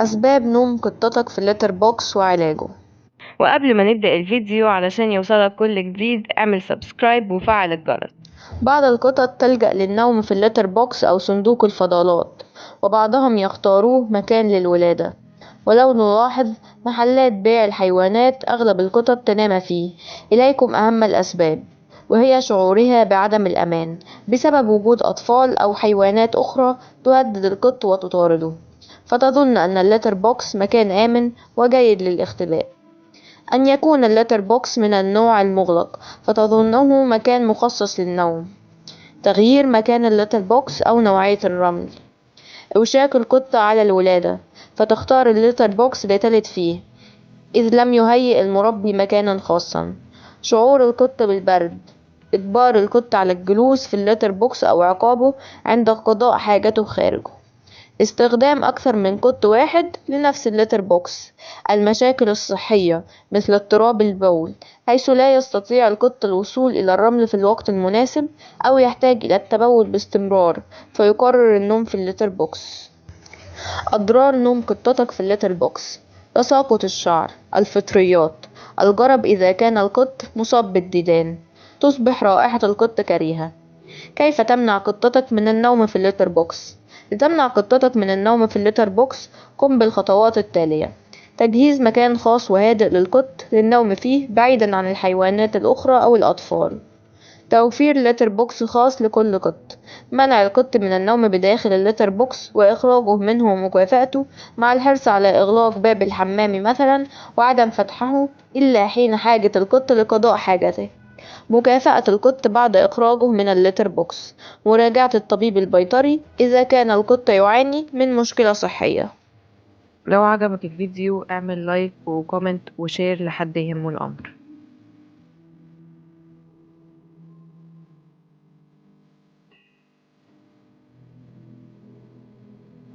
أسباب نوم قطتك في اللتر بوكس وعلاجه. وقبل ما نبدأ الفيديو علشان يوصلك كل جديد اعمل سبسكرايب وفعل الجرس. بعض القطط تلجأ للنوم في اللتر بوكس أو صندوق الفضلات، وبعضهم يختاروه مكان للولادة. ولو نلاحظ محلات بيع الحيوانات أغلب القطط تنام فيه. إليكم أهم الأسباب، وهي شعورها بعدم الأمان بسبب وجود أطفال أو حيوانات أخرى تهدد القط وتطارده، فتظن أن اللتر بوكس مكان آمن وجيد للاختباء. أن يكون اللتر بوكس من النوع المغلق فتظنه مكان مخصص للنوم. تغيير مكان اللتر بوكس أو نوعية الرمل. إوشاك القطة على الولادة فتختار اللتر بوكس لتلد فيه إذ لم يهيئ المربي مكانا خاصا. شعور القط بالبرد. إجبار القط على الجلوس في اللتر بوكس أو عقابه عند قضاء حاجته خارجه. استخدام أكثر من قط واحد لنفس اللتر بوكس. المشاكل الصحية مثل اضطراب البول، حيث لا يستطيع القط الوصول إلى الرمل في الوقت المناسب أو يحتاج إلى التبول باستمرار فيقرر النوم في اللتر بوكس. أضرار نوم قطتك في اللتر بوكس: تساقط الشعر، الفطريات، الجرب إذا كان القط مصاب بالديدان، تصبح رائحة القط كريهة. كيف تمنع قطتك من النوم في اللتر بوكس؟ لتمنع قطتك من النوم في اللتر بوكس قم بالخطوات التالية: تجهيز مكان خاص وهادئ للقط للنوم فيه بعيدا عن الحيوانات الأخرى أو الأطفال. توفير لتر بوكس خاص لكل قط. منع القط من النوم بداخل اللتر بوكس وإخراجه منه ومكافأته، مع الحرص على إغلاق باب الحمام مثلا وعدم فتحه إلا حين حاجة القط لقضاء حاجته. مكافأة القط بعد إخراجه من اللتر بوكس. مراجعة الطبيب البيطري إذا كان القط يعاني من مشكلة صحية. لو عجبك الفيديو اعمل لايك وكومنت وشير لحد يهمه الأمر.